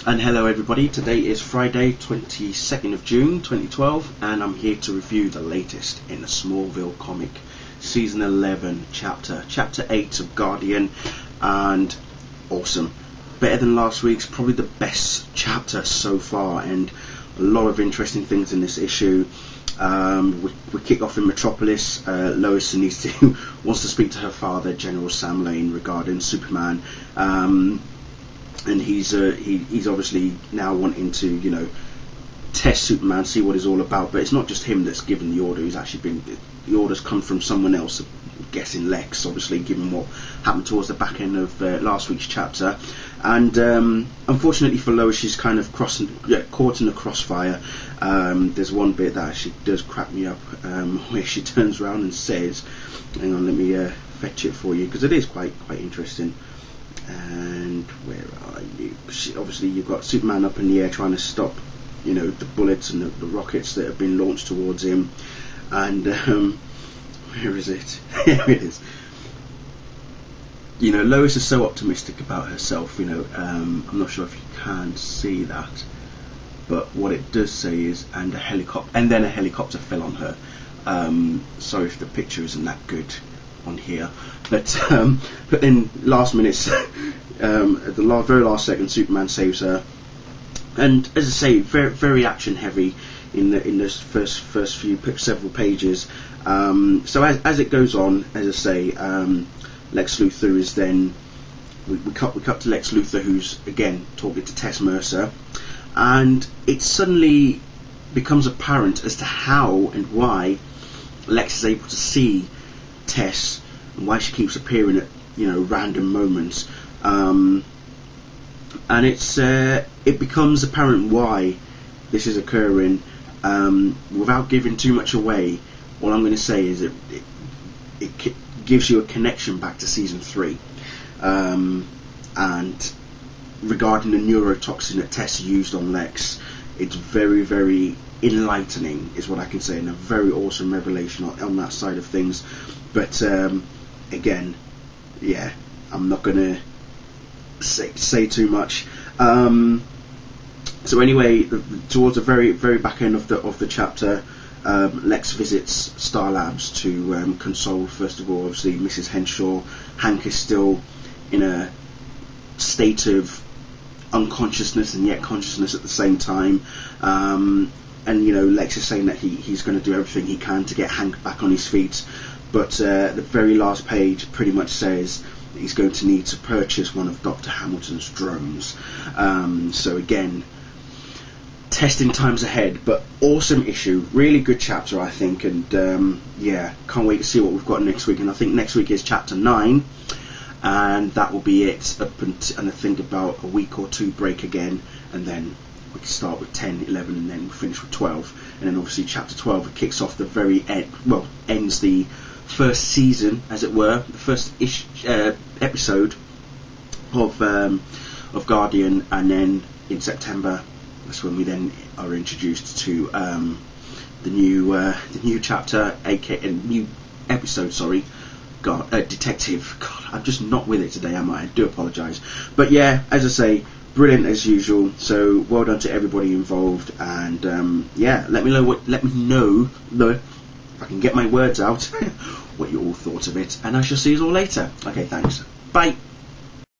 And hello everybody, today is Friday 22nd of June 2012 and I'm here to review the latest in the Smallville comic, Season 11, Chapter 8 of Guardian, and awesome. Better than last week's, probably the best chapter so far, and a lot of interesting things in this issue. We kick off in Metropolis. Lois wants to speak to her father, General Sam Lane, regarding Superman. And he's obviously now wanting to, test Superman, see what he's all about. But it's not just him that's given the order. The orders come from someone else. I'm guessing Lex, obviously, given what happened towards the back end of last week's chapter. And unfortunately for Lois, she's kind of caught in the crossfire. There's one bit that actually does crack me up, where she turns around and says, "Hang on, let me fetch it for you," because it is quite interesting. And where are you? Obviously you've got Superman up in the air trying to stop, the bullets and the rockets that have been launched towards him. And where is it? Here it is. Lois is so optimistic about herself. I'm not sure if you can see that, but what it does say is, and then a helicopter fell on her. Sorry if the picture isn't that good on here, but in last minutes, at the very last second, Superman saves her, and as I say, very action heavy in this first several pages. So as it goes on, as I say, Lex Luthor is then we cut to Lex Luthor, who's again talking to Tess Mercer, and it suddenly becomes apparent as to how and why Lex is able to see Tess and why she keeps appearing at random moments, and it becomes apparent why this is occurring. Without giving too much away, all I'm going to say is it gives you a connection back to season 3, and regarding the neurotoxin that Tess used on Lex. It's very enlightening, is what I can say, and a very awesome revelation on that side of things. But again, yeah, I'm not gonna say too much. So anyway, towards the very back end of the chapter, Lex visits Star Labs to console, first of all, obviously, Mrs. Henshaw. Hank is still in a state of unconsciousness and yet consciousness at the same time. And Lex is saying that he's going to do everything he can to get Hank back on his feet. But the very last page pretty much says that he's going to need to purchase one of Dr. Hamilton's drones. So again, testing times ahead, but awesome issue, really good chapter, I think, and yeah, can't wait to see what we've got next week. And I think next week is chapter 9, and that will be it and I think about a week or two break again, and then we can start with 10, 11, and then finish with 12, and then obviously chapter 12 kicks off the very end, ends the first season, as it were, the first episode of Guardian, and then in September that's when we then are introduced to the new chapter, aka new episode. Sorry, Detective. God, I'm just not with it today, am I? I do apologise. But yeah, as I say, brilliant as usual. So well done to everybody involved, and yeah, let me know if I can get my words out what you all thought of it, and I shall see you all later. Okay, thanks. Bye.